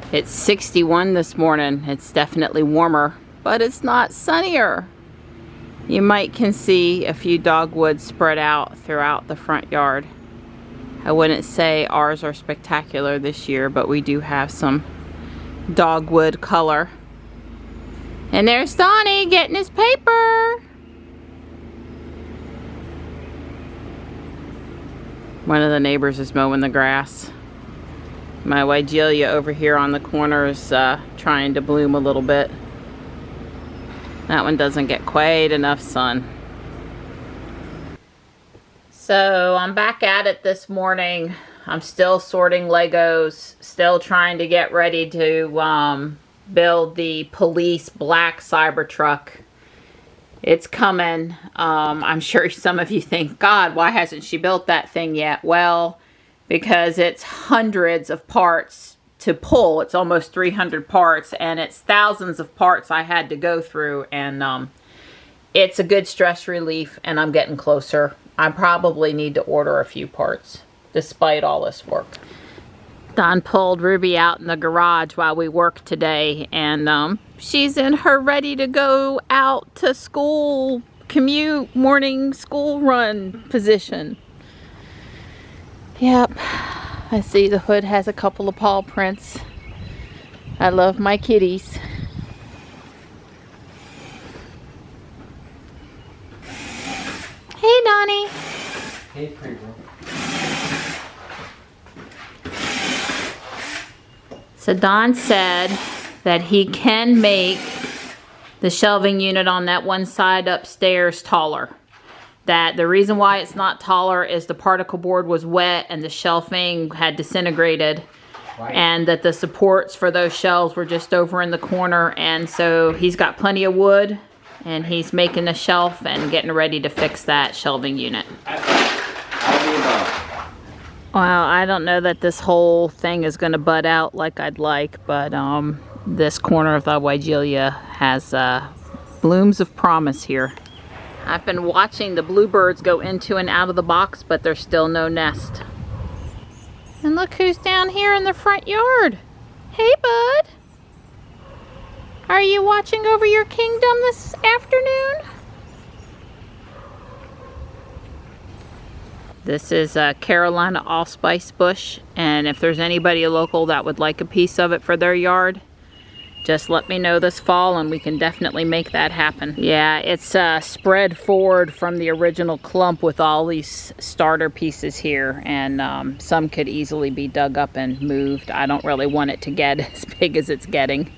It's 61 this morning. It's definitely warmer, but it's not sunnier. You might can see a few dogwoods spread out throughout the front yard. I wouldn't say ours are spectacular this year, but we do have some dogwood color. And there's Donnie getting his paper. One of the neighbors is mowing the grass. My Wigelia over here on the corner is trying to bloom a little bit. That one doesn't get quite enough sun. So I'm back at it this morning. I'm still sorting Legos, still trying to get ready to build the police black Cybertruck. It's coming. I'm sure some of you think, God, why hasn't she built that thing yet? Well, because it's hundreds of parts to pull. It's almost 300 parts, and it's thousands of parts I had to go through, and it's a good stress relief, and I'm getting closer. I probably need to order a few parts, despite all this work. Don pulled Ruby out in the garage while we work today, and she's in her ready to go out to school, commute, morning school run position. Yep, I see the hood has a couple of paw prints. I love my kitties. Hey, Donnie. Hey, pretty girl. So Don said that he can make the shelving unit on that one side upstairs taller. That the reason why it's not taller is the particle board was wet and the shelving had disintegrated. Right. And that the supports for those shelves were just over in the corner, and so he's got plenty of wood and he's making a shelf and getting ready to fix that shelving unit. Well, I don't know that this whole thing is going to bud out like I'd like, but this corner of the Wigelia has blooms of promise here. I've been watching the bluebirds go into and out of the box, but there's still no nest. And look who's down here in the front yard. Hey, bud. Are you watching over your kingdom this afternoon? This is a Carolina allspice bush, and if there's anybody local that would like a piece of it for their yard, just let me know this fall and we can definitely make that happen. Yeah, it's spread forward from the original clump with all these starter pieces here, and some could easily be dug up and moved. I don't really want it to get as big as it's getting.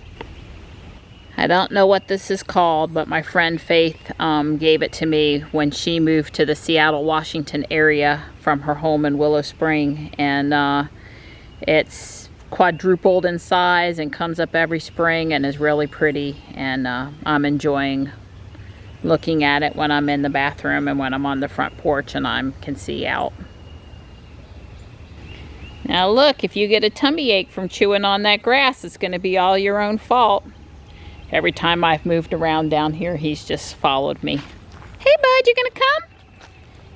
I don't know what this is called, but my friend Faith gave it to me when she moved to the Seattle, Washington area from her home in Willow Spring, and it's quadrupled in size and comes up every spring and is really pretty, and I'm enjoying looking at it when I'm in the bathroom and when I'm on the front porch and I can see out. Now look, if you get a tummy ache from chewing on that grass, it's going to be all your own fault. Every time I've moved around down here, he's just followed me. Hey, bud, you gonna come?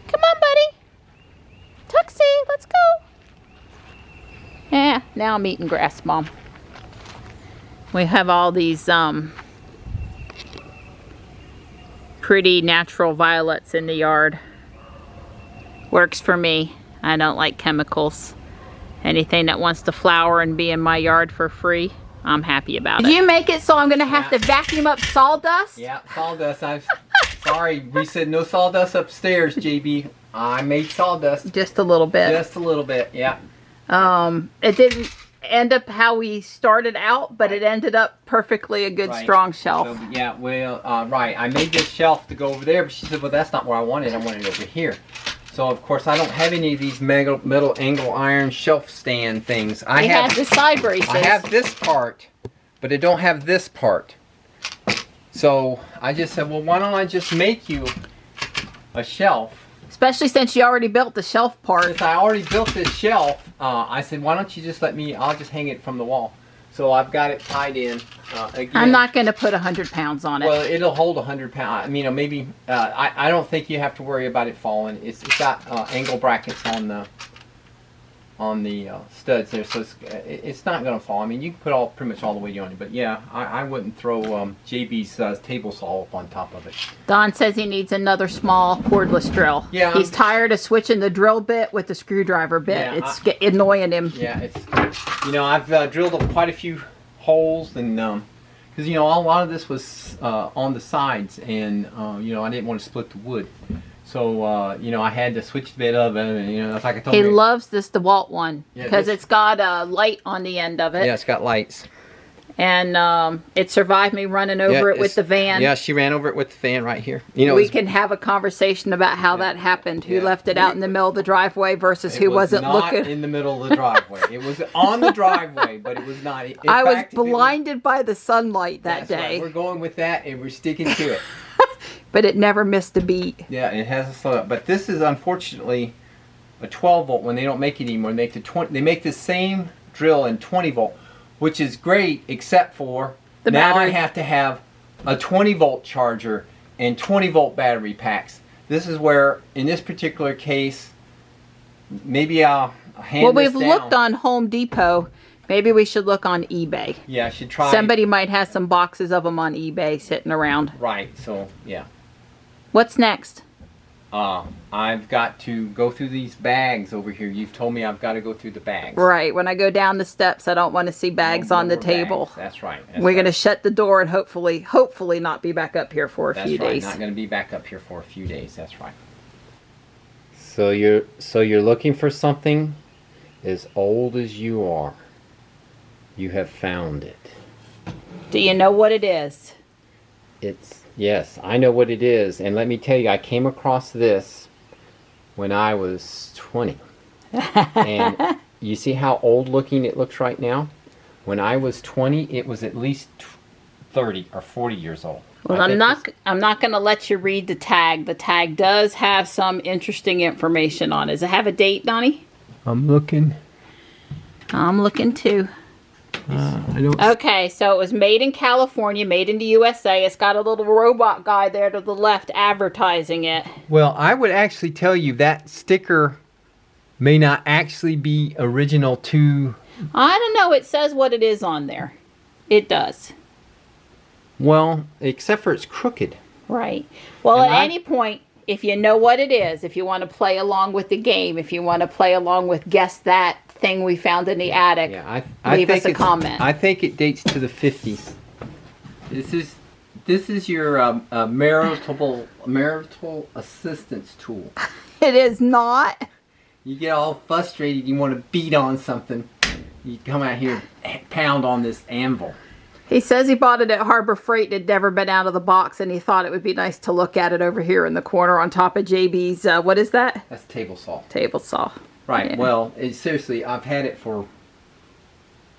Come on, buddy. Tuxie, let's go. Yeah, now I'm eating grass, Mom. We have all these pretty natural violets in the yard. Works for me. I don't like chemicals. Anything that wants to flower and be in my yard for free, I'm happy about it. Did you make it so I'm going to have to vacuum up sawdust? Yeah, sawdust. Sorry, we said no sawdust upstairs, JB. I made sawdust. Just a little bit. Just a little bit, yeah. It didn't end up how we started out, but it ended up perfectly a good strong shelf. So, yeah, well, right. I made this shelf to go over there, but she said, well, that's not where I wanted. I wanted it over here. So, of course, I don't have any of these metal angle iron shelf stand things. I have the side braces. I have this part, but I don't have this part. So, I just said, well, why don't I just make you a shelf? Especially since you already built the shelf part. Since I already built this shelf, I said, why don't you just let me, I'll just hang it from the wall. So I've got it tied in. Again, I'm not going to put 100 pounds on it. Well, it'll hold 100 pounds. I mean, maybe, I don't think you have to worry about it falling. It's got angle brackets on studs there, so it's not going to fall. I mean, you can put pretty much all the weight on it, but yeah, I wouldn't throw JB's table saw up on top of it. Don says he needs another small cordless drill. Yeah, he's tired of switching the drill bit with the screwdriver bit. Yeah, it's annoying him. Yeah, it's, you know, I've drilled up quite a few holes, and because you know, a lot of this was on the sides, and you know, I didn't want to split the wood. So, you know, I had to switch the bit of it, and, you know, that's like I told you. He loves this DeWalt one, because it's got a light on the end of it. Yeah, it's got lights. And it survived me running over it with the van. Yeah, she ran over it with the van right here. You know, we can have a conversation about how that happened. Who left it out in the middle of the driveway versus who wasn't looking. It was not in the middle of the driveway. It was on the driveway, but it was not. I was blinded by the sunlight that day. Right. We're going with that, and we're sticking to it. But it never missed a beat. Yeah, it has a slow up. But this is unfortunately a 12 volt when they don't make it anymore. They make the same drill in 20 volt, which is great, except for the now battery. I have to have a 20 volt charger and 20 volt battery packs. This is where, in this particular case, maybe I'll hand this down. Well, we've looked on Home Depot. Maybe we should look on eBay. Yeah, I should try. Somebody might have some boxes of them on eBay sitting around. Right, so, yeah. What's next? I've got to go through these bags over here. You've told me I've got to go through the bags. Right. When I go down the steps, I don't want to see bags on the table. Bags. That's right. We're going to shut the door and hopefully not be back up here for a few days. Not going to be back up here for a few days. That's right. So you're looking for something as old as you are. You have found it. Do you know what it is? Yes, I know what it is, and let me tell you, I came across this when I was 20. And you see how old looking it looks right now? When I was 20, it was at least 30 or 40 years old. Well, I'm not going to let you read the tag. The tag does have some interesting information on it. Does it have a date, Donnie? I'm looking. I'm looking too. Okay, so it was made in California, made in the USA. It's got a little robot guy there to the left advertising it. Well, I would actually tell you that sticker may not actually be original to... I don't know. It says what it is on there. It does. Well, except for it's crooked. Right. Well, at any point, if you know what it is, if you want to play along with the game, if you want to play along with guess that thing we found in the attic, leave us a comment. I think it dates to the 50s. This is your marital assistance tool. It is not. You get all frustrated, you want to beat on something, you come out here and pound on this anvil. He says he bought it at Harbor Freight and had never been out of the box, and he thought it would be nice to look at it over here in the corner on top of JB's, what is that? That's table saw. Table saw. Right, yeah. Well, seriously, I've had it for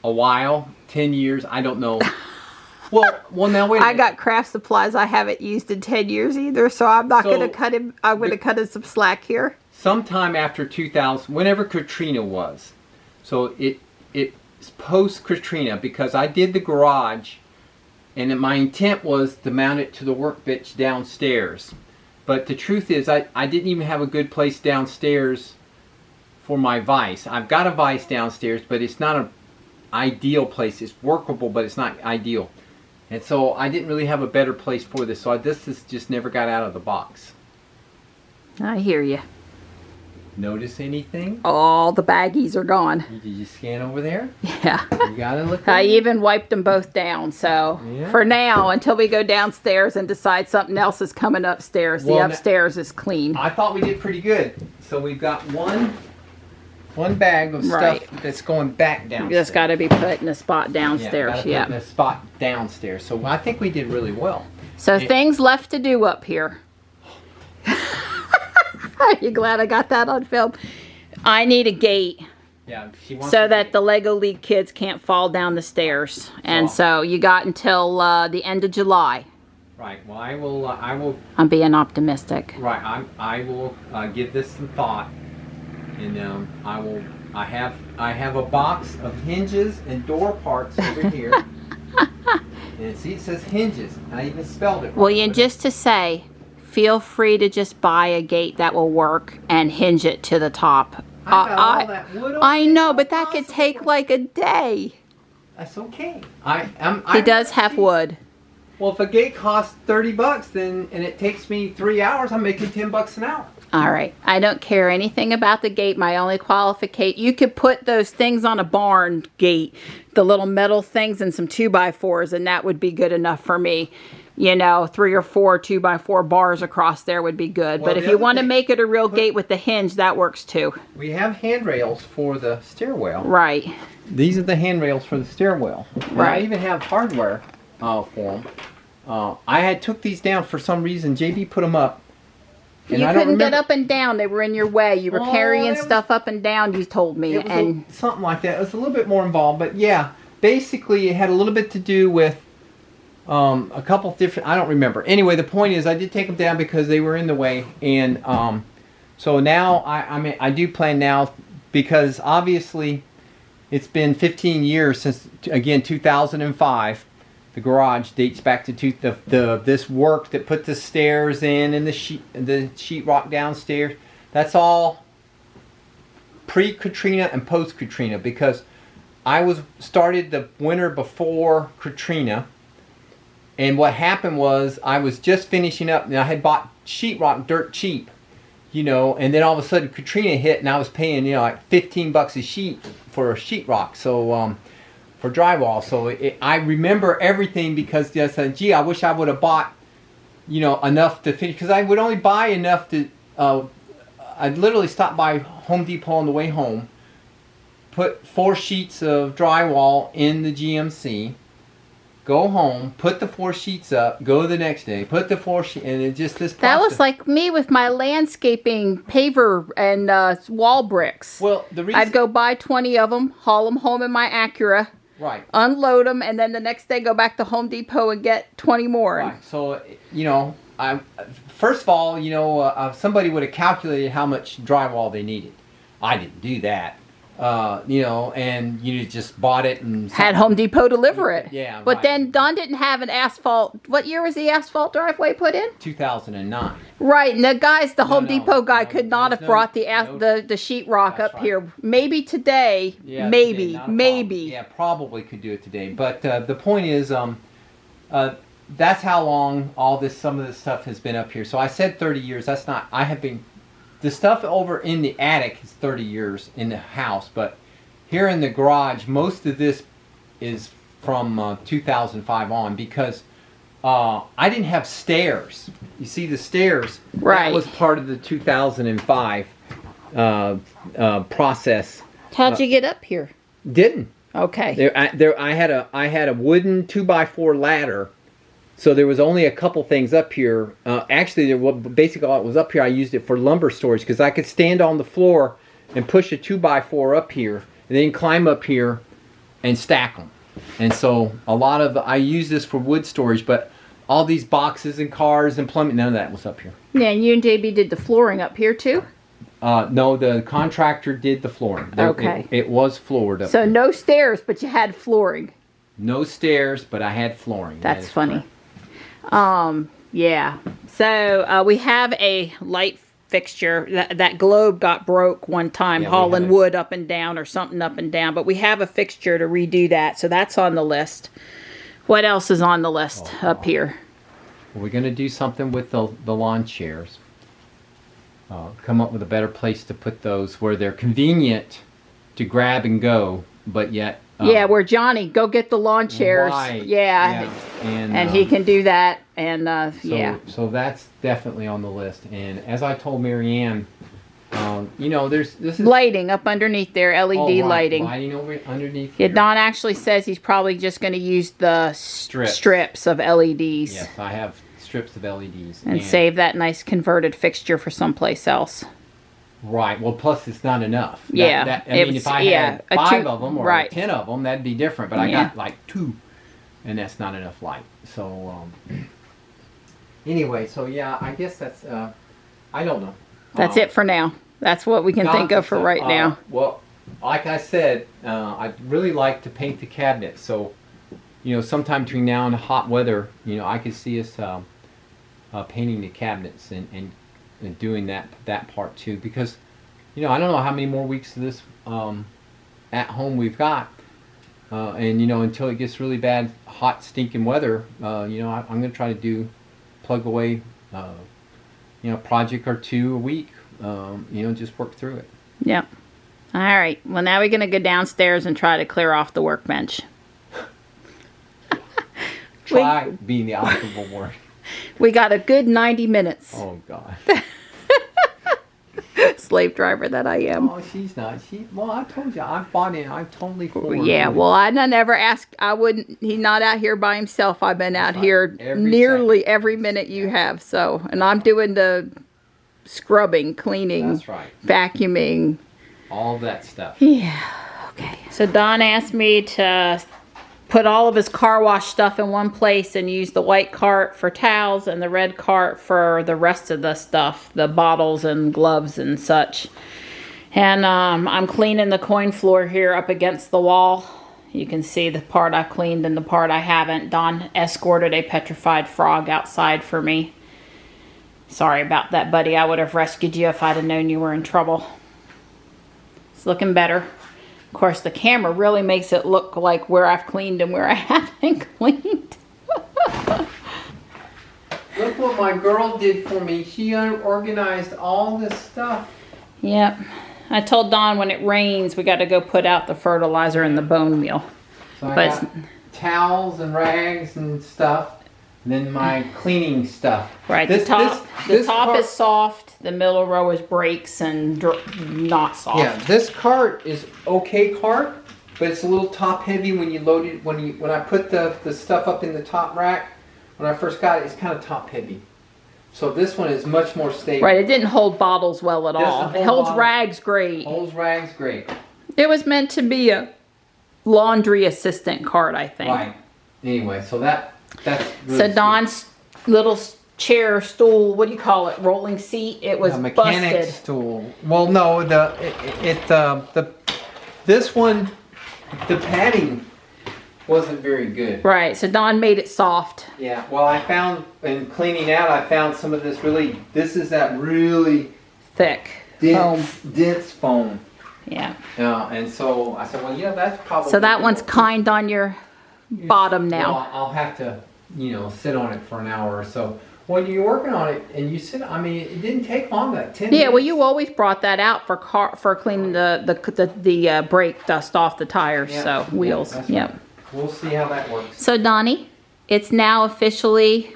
a while, 10 years, I don't know. Well, now wait a minute. I got craft supplies I haven't used in 10 years either, so I'm not going to cut him. I'm going to cut him some slack here. Sometime after 2000, whenever Katrina was, so it's post Katrina, because I did the garage, and my intent was to mount it to the workbench downstairs. But the truth is, I didn't even have a good place downstairs for my vise. I've got a vise downstairs, but it's not an ideal place. It's workable, but it's not ideal. And so I didn't really have a better place for this. So this just never got out of the box. I hear you. Notice anything? All the baggies are gone. Did you scan over there? Yeah. You gotta look. I even wiped them both down. So for now, until we go downstairs and decide something else is coming upstairs, the upstairs is clean. I thought we did pretty good. So we've got one bag of stuff that's going back downstairs. Just got to be put in a spot downstairs. Yeah, put in a spot downstairs. So I think we did really well. So things left to do up here. Are you glad I got that on film? I need a gate. Yeah, she wants so that the Lego League kids can't fall down the stairs. And so you got until the end of July. Right. Well, I will. I'm being optimistic. Right. I will give this some thought, and I have a box of hinges and door parts over here. And see, it says hinges. I even spelled it right. Well, and just to say, feel free to just buy a gate that will work and hinge it to the top I got all that wood over I there, know, so but that could take possible. like a day. That's okay. He does have wood. Well, if a gate costs $30, then and it takes me 3 hours, I'm making $10 an hour. All right. I don't care anything about the gate. My only qualification, you could put those things on a barn gate, the little metal things and some 2x4s, and that would be good enough for me. You know, 3 or 4 2x4 bars across there would be good. Well, but if you want to make it a real gate with the hinge, that works too. We have handrails for the stairwell. Right. These are the handrails for the stairwell. And Right. I even have hardware for them. I took these down for some reason. JB put them up. And You I don't couldn't get remember- up and down. They were in your way. You were Oh, carrying it was- stuff up and down, you told me. It was And something like that. It was a little bit more involved, but yeah, basically it had a little bit to do with a couple of different. I don't remember. Anyway, the point is, I did take them down because they were in the way, and so now I do plan now because obviously it's been 15 years since again 2005. The garage dates back to this work that put the stairs in and the sheetrock downstairs. That's all pre-Katrina and post-Katrina because I started the winter before Katrina, and what happened was I was just finishing up and I had bought sheetrock dirt cheap, you know, and then all of a sudden Katrina hit and I was paying, you know, like $15 a sheet for a sheetrock. So for drywall, so I remember everything because I said, gee, I wish I would have bought, you know, enough to finish, because I would only buy enough to, I'd literally stop by Home Depot on the way home, put 4 sheets of drywall in the GMC, go home, put the 4 sheets up, go the next day, put the 4 sheets, and it just this process. that was like me with my landscaping paver and wall bricks. Well, the reason I'd go buy 20 of them, haul them home in my Acura, right. unload them, and then the next day go back to Home Depot and get 20 more. Right. So, you know, first of all, you know, somebody would have calculated how much drywall they needed. I didn't do that. You know, and you just bought it and Had Home Depot deliver it. Yeah. But right. then Don didn't have an asphalt. What year was the asphalt driveway put in? 2009. Right, and the guys, the Home no, Depot guy no, could not there's have brought the no- the sheetrock That's up right. here. Maybe today, Yeah, maybe, today, not a problem. maybe. Yeah, probably could do it today. But the point is, that's how long some of this stuff has been up here. So I said 30 years. That's not. I have been. The stuff over in the attic is 30 years in the house, but here in the garage, most of this is from 2005 on because I didn't have stairs. You see the stairs? Right. That was part of the 2005 process. How'd you get up here? Didn't. Okay. I had a wooden 2x4 ladder, so there was only a couple things up here. Actually, basically all it was up here. I used it for lumber storage because I could stand on the floor and push a 2x4 up here, and then climb up here and stack them. And so I use this for wood storage, but all these boxes and cars and plumbing, none of that was up here. Yeah, and you and JB did the flooring up here too? No, the contractor did the flooring. Okay. It was floored up So there. no stairs, but you had flooring. No stairs, but I had flooring. That's That is funny. correct. Yeah. So we have a light fixture. That globe got broke one time, Yeah, we hauling have it. wood up and down or something up and down. But we have a fixture to redo that, so that's on the list. What else is on the list up here? We're going to do something with the lawn chairs. Come up with a better place to put those where they're convenient to grab and go, but yet... yeah, where Johnny, go get the lawn chairs. Right, Yeah. And he can do that. And yeah. So that's definitely on the list. And as I told Marianne, you know, this is... Lighting up underneath there, LED Oh, right, lighting. lighting over underneath Yeah, here. Don actually says he's probably just going to use the strips of LEDs. Yes, I have strips of LEDs. And save that nice converted fixture for someplace else. Right. Well, plus it's not enough. Yeah. I mean, if I had a 5 two- of them or right. 10 of them, that'd be different. But I Yeah. got like 2, and that's not enough light. So anyway, so yeah, I guess that's. I don't know. That's it for now. That's what we can think of for right now. Well, like I said, I'd really like to paint the cabinet. So, you know, sometime between now and hot weather, you know, I could see us painting the cabinets and doing that part too. Because you know, I don't know how many more weeks of this at home we've got. And, you know, until it gets really bad, hot, stinking weather, you know, I'm going to try to plug away, you know, a project or two a week, you know, just work through it. Yep. All right. Well, now we're going to go downstairs and try to clear off the workbench. Try being the optimal word. We got a good 90 minutes. Oh, God. Slave driver that I am. Oh, she's not. Well, I told you, I've bought in. I'm totally for Yeah, well, I never asked. I wouldn't. He's not out here by himself. I've been out here nearly every minute you have. So, and I'm doing the scrubbing, cleaning, that's right, vacuuming, all that stuff. Yeah. Okay. So Don asked me to put all of his car wash stuff in one place and use the white cart for towels and the red cart for the rest of the stuff, the bottles and gloves and such. And I'm cleaning the coin floor here up against the wall. You can see the part I've cleaned and the part I haven't. Don escorted a petrified frog outside for me. Sorry about that, buddy. I would have rescued you if I'd have known you were in trouble. It's looking better. Of course, the camera really makes it look like where I've cleaned and where I haven't cleaned. Look what my girl did for me. She organized all this stuff. Yep. I told Don when it rains, we got to go put out the fertilizer and the bone meal. So I got towels and rags and stuff. And then my cleaning stuff. Right. The top is soft. The middle row is breaks and not soft. Yeah. This cart is okay cart, but it's a little top heavy when you load it. When I put the stuff up in the top rack, when I first got it, it's kind of top heavy. So this one is much more stable. Right. It didn't hold bottles well at all. It holds rags great. Holds rags great. It was meant to be a laundry assistant cart, I think. Right. Anyway, so that's really so Don's little chair, stool, what do you call it? Rolling seat. It was mechanic busted. Stool. Well, no, this one, the padding wasn't very good. Right. So Don made it soft. Yeah. Well, I found in cleaning out, I found some of this really. This is that really thick dense foam. Yeah. And so I said, well, yeah, that's probably. So that one's kind on your bottom now. Well, I'll have to, you know, sit on it for an hour or so. When you're working on it and you sit, I mean, it didn't take long, that 10 minutes. Yeah, well, you always brought that out for cleaning the brake dust off the tires, so wheels. Yeah. Right. We'll see how that works. So Donnie, it's now officially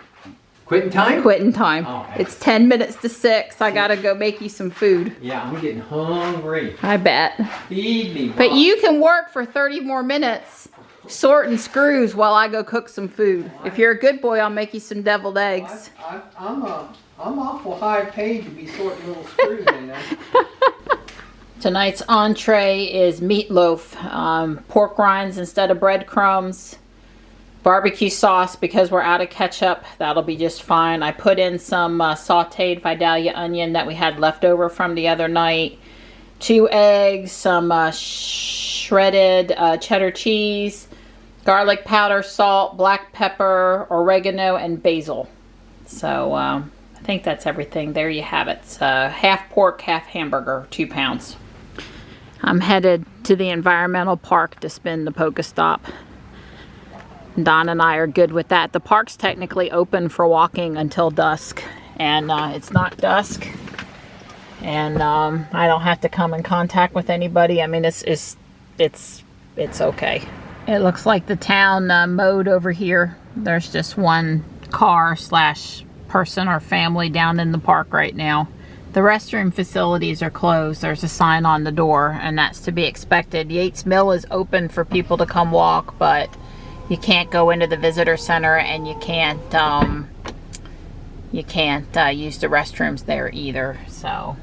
quitting time. Quitting time. Oh, it's 10 minutes to 6. I gotta go make you some food. Yeah, I'm getting hungry. I bet. Feed me, Mom. But you can work for 30 more minutes. Sorting screws while I go cook some food. If you're a good boy, I'll make you some deviled eggs. I'm awful high paid to be sorting little screws, you know. Tonight's entree is meatloaf, pork rinds instead of breadcrumbs, barbecue sauce because we're out of ketchup. That'll be just fine. I put in some sauteed Vidalia onion that we had left over from the other night, 2 eggs, some shredded cheddar cheese, garlic powder, salt, black pepper, oregano, and basil. So I think that's everything. There you have it. It's half pork, half hamburger, 2 pounds. I'm headed to the environmental park to spin the Pokestop. Don and I are good with that. The park's technically open for walking until dusk, and it's not dusk. And I don't have to come in contact with anybody. I mean, it's okay. It looks like the town mowed over here. There's just one car / person or family down in the park right now. The restroom facilities are closed. There's a sign on the door, and that's to be expected. Yates Mill is open for people to come walk, but you can't go into the visitor center, and you can't use the restrooms there either. So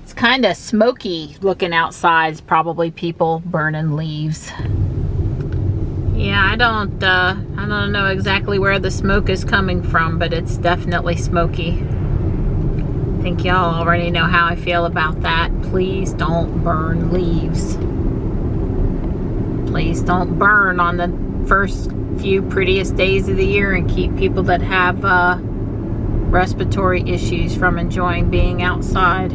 it's kind of smoky looking outside. It's probably people burning leaves. Yeah, I don't know exactly where the smoke is coming from, but it's definitely smoky. I think y'all already know how I feel about that. Please don't burn leaves. Please don't burn on the first few prettiest days of the year and keep people that have respiratory issues from enjoying being outside.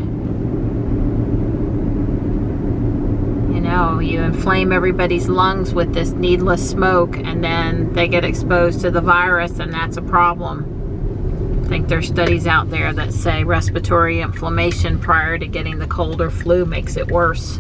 know, you inflame everybody's lungs with this needless smoke, and then they get exposed to the virus, and that's a problem. I think there's studies out there that say respiratory inflammation prior to getting the cold or flu makes it worse.